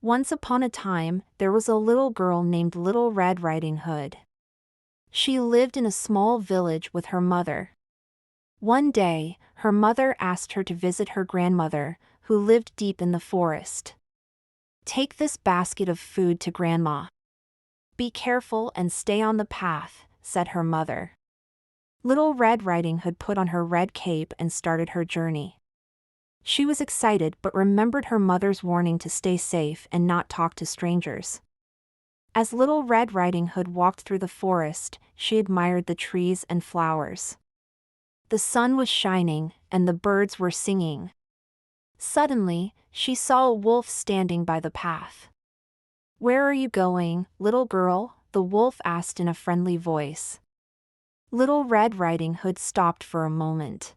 Once upon a time, there was a little girl named Little Red Riding Hood. She lived in a small village with her mother. One day, her mother asked her to visit her grandmother, who lived deep in the forest. "Take this basket of food to Grandma. Be careful and stay on the path," said her mother. Little Red Riding Hood put on her red cape and started her journey. She was excited but remembered her mother's warning to stay safe and not talk to strangers. As Little Red Riding Hood walked through the forest, she admired the trees and flowers. The sun was shining, and the birds were singing. Suddenly, she saw a wolf standing by the path. "Where are you going, little girl?" the wolf asked in a friendly voice. Little Red Riding Hood stopped for a moment.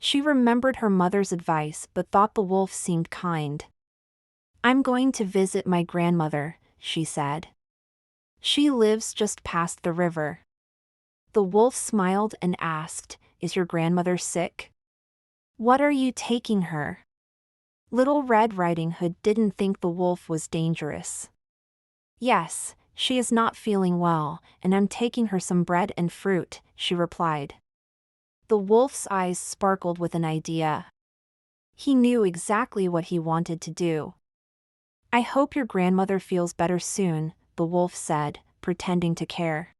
She remembered her mother's advice but thought the wolf seemed kind. "I'm going to visit my grandmother," she said. "She lives just past the river." The wolf smiled and asked, "Is your grandmother sick? What are you taking her?" Little Red Riding Hood didn't think the wolf was dangerous. "Yes, she is not feeling well, and I'm taking her some bread and fruit," she replied. The wolf's eyes sparkled with an idea. He knew exactly what he wanted to do. "I hope your grandmother feels better soon," the wolf said, pretending to care.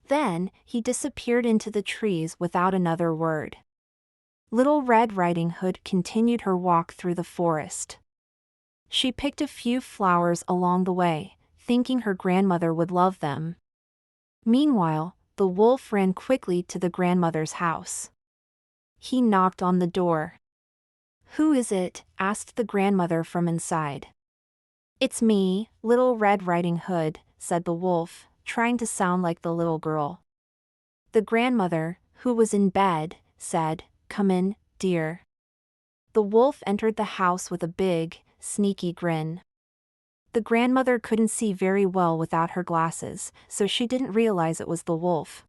Then, he disappeared into the trees without another word. Little Red Riding Hood continued her walk through the forest. She picked a few flowers along the way, thinking her grandmother would love them. Meanwhile, the wolf ran quickly to the grandmother's house. He knocked on the door. "Who is it?" asked the grandmother from inside. "It's me, Little Red Riding Hood," said the wolf, trying to sound like the little girl. The grandmother, who was in bed, said, "Come in, dear." The wolf entered the house with a big, sneaky grin. The grandmother couldn't see very well without her glasses, so she didn't realize it was the wolf.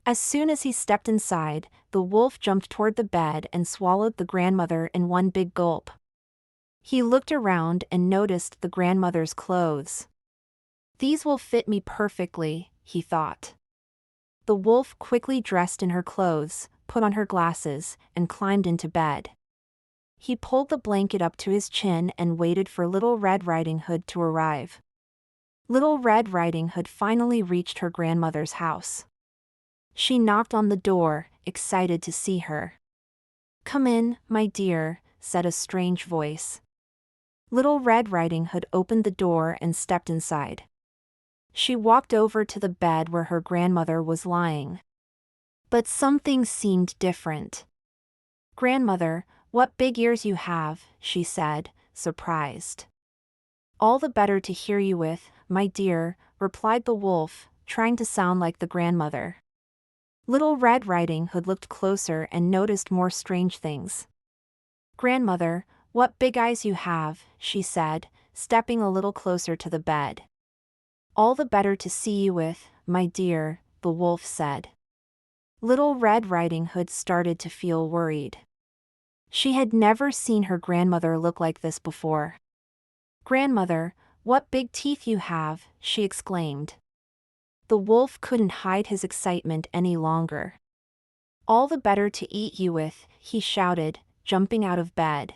As soon as he stepped inside, the wolf jumped toward the bed and swallowed the grandmother in one big gulp. He looked around and noticed the grandmother's clothes. "These will fit me perfectly," he thought. The wolf quickly dressed in her clothes, put on her glasses, and climbed into bed. He pulled the blanket up to his chin and waited for Little Red Riding Hood to arrive. Little Red Riding Hood finally reached her grandmother's house. She knocked on the door, excited to see her. "Come in, my dear," said a strange voice. Little Red Riding Hood opened the door and stepped inside. She walked over to the bed where her grandmother was lying. But something seemed different. "Grandmother, what big ears you have," she said, surprised. "All the better to hear you with, my dear," replied the wolf, trying to sound like the grandmother. Little Red Riding Hood looked closer and noticed more strange things. "Grandmother, what big eyes you have," she said, stepping a little closer to the bed. "All the better to see you with, my dear," the wolf said. Little Red Riding Hood started to feel worried. She had never seen her grandmother look like this before. "Grandmother, what big teeth you have," she exclaimed. The wolf couldn't hide his excitement any longer. "All the better to eat you with," he shouted, jumping out of bed.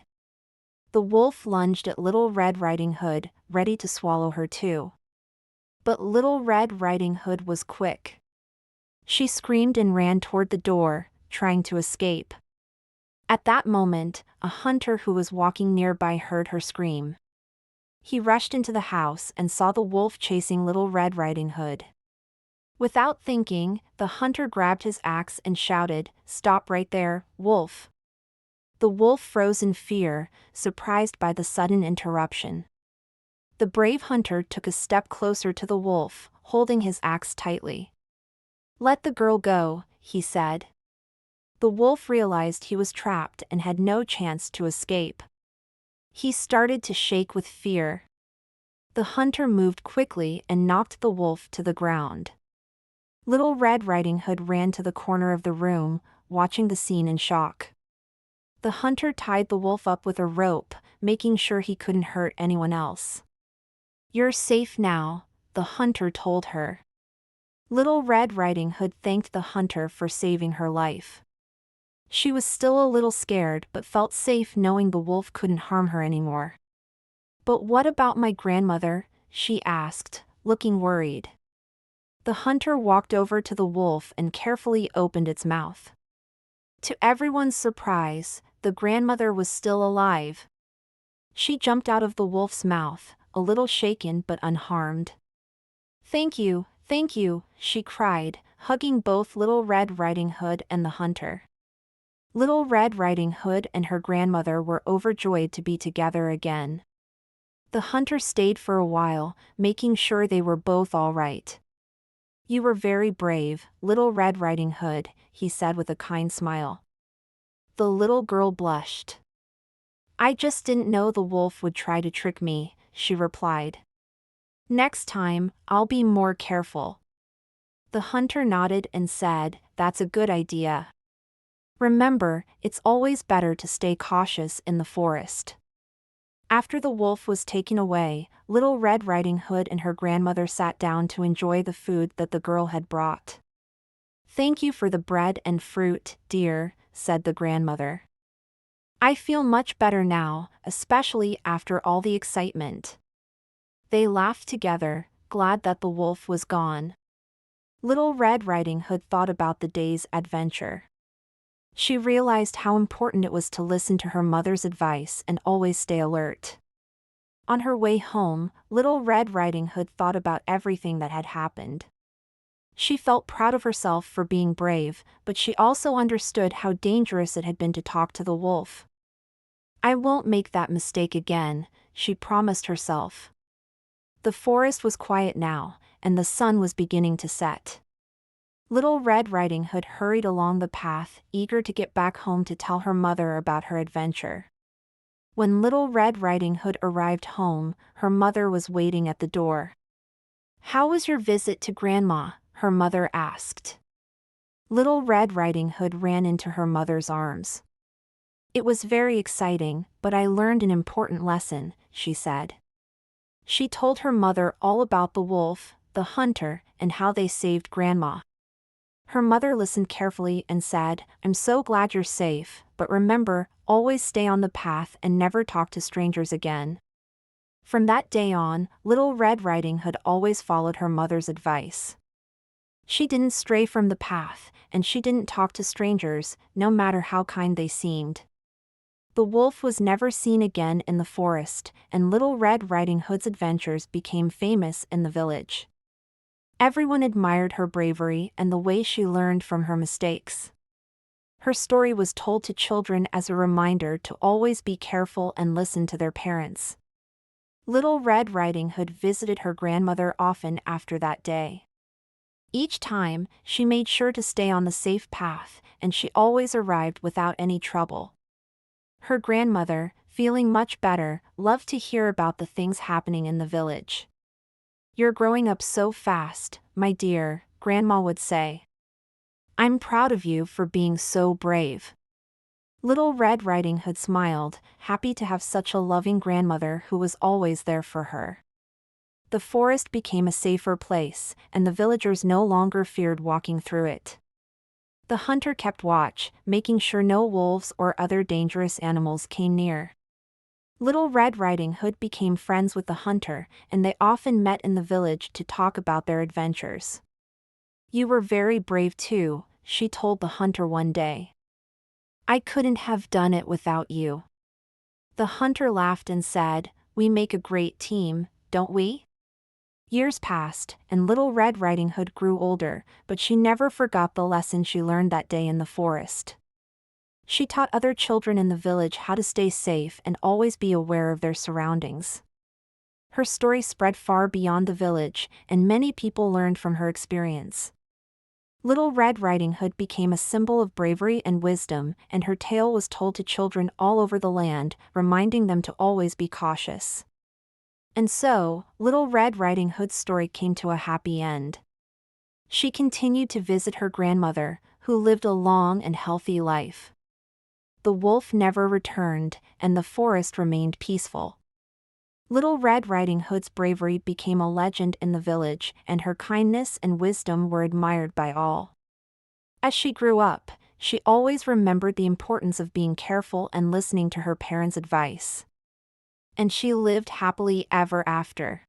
The wolf lunged at Little Red Riding Hood, ready to swallow her too. But Little Red Riding Hood was quick. She screamed and ran toward the door, trying to escape. At that moment, a hunter who was walking nearby heard her scream. He rushed into the house and saw the wolf chasing Little Red Riding Hood. Without thinking, the hunter grabbed his axe and shouted, "Stop right there, wolf!" The wolf froze in fear, surprised by the sudden interruption. The brave hunter took a step closer to the wolf, holding his axe tightly. "Let the girl go," he said. The wolf realized he was trapped and had no chance to escape. He started to shake with fear. The hunter moved quickly and knocked the wolf to the ground. Little Red Riding Hood ran to the corner of the room, watching the scene in shock. The hunter tied the wolf up with a rope, making sure he couldn't hurt anyone else. "You're safe now," the hunter told her. Little Red Riding Hood thanked the hunter for saving her life. She was still a little scared but felt safe knowing the wolf couldn't harm her anymore. "But what about my grandmother?" she asked, looking worried. The hunter walked over to the wolf and carefully opened its mouth. To everyone's surprise, the grandmother was still alive. She jumped out of the wolf's mouth, a little shaken but unharmed. Thank you," she cried, hugging both Little Red Riding Hood and the hunter. Little Red Riding Hood and her grandmother were overjoyed to be together again. The hunter stayed for a while, making sure they were both all right. "You were very brave, Little Red Riding Hood," he said with a kind smile. The little girl blushed. "I just didn't know the wolf would try to trick me," she replied. "Next time, I'll be more careful." The hunter nodded and said, "That's a good idea. Remember, it's always better to stay cautious in the forest." After the wolf was taken away, Little Red Riding Hood and her grandmother sat down to enjoy the food that the girl had brought. "Thank you for the bread and fruit, dear," said the grandmother. "I feel much better now, especially after all the excitement." They laughed together, glad that the wolf was gone. Little Red Riding Hood thought about the day's adventure. She realized how important it was to listen to her mother's advice and always stay alert. On her way home, Little Red Riding Hood thought about everything that had happened. She felt proud of herself for being brave, but she also understood how dangerous it had been to talk to the wolf. "I won't make that mistake again," she promised herself. The forest was quiet now, and the sun was beginning to set. Little Red Riding Hood hurried along the path, eager to get back home to tell her mother about her adventure. When Little Red Riding Hood arrived home, her mother was waiting at the door. "How was your visit to Grandma?" her mother asked. Little Red Riding Hood ran into her mother's arms. "It was very exciting, but I learned an important lesson," she said. She told her mother all about the wolf, the hunter, and how they saved Grandma. Her mother listened carefully and said, "I'm so glad you're safe, but remember, always stay on the path and never talk to strangers again." From that day on, Little Red Riding Hood always followed her mother's advice. She didn't stray from the path, and she didn't talk to strangers, no matter how kind they seemed. The wolf was never seen again in the forest, and Little Red Riding Hood's adventures became famous in the village. Everyone admired her bravery and the way she learned from her mistakes. Her story was told to children as a reminder to always be careful and listen to their parents. Little Red Riding Hood visited her grandmother often after that day. Each time, she made sure to stay on the safe path, and she always arrived without any trouble. Her grandmother, feeling much better, loved to hear about the things happening in the village. "You're growing up so fast, my dear," Grandma would say. "I'm proud of you for being so brave." Little Red Riding Hood smiled, happy to have such a loving grandmother who was always there for her. The forest became a safer place, and the villagers no longer feared walking through it. The hunter kept watch, making sure no wolves or other dangerous animals came near. Little Red Riding Hood became friends with the hunter, and they often met in the village to talk about their adventures. "You were very brave too," she told the hunter one day. "I couldn't have done it without you." The hunter laughed and said, "We make a great team, don't we?" Years passed, and Little Red Riding Hood grew older, but she never forgot the lesson she learned that day in the forest. She taught other children in the village how to stay safe and always be aware of their surroundings. Her story spread far beyond the village, and many people learned from her experience. Little Red Riding Hood became a symbol of bravery and wisdom, and her tale was told to children all over the land, reminding them to always be cautious. And so, Little Red Riding Hood's story came to a happy end. She continued to visit her grandmother, who lived a long and healthy life. the wolf never returned, and the forest remained peaceful. Little Red Riding Hood's bravery became a legend in the village, and her kindness and wisdom were admired by all. As she grew up, she always remembered the importance of being careful and listening to her parents' advice. And she lived happily ever after.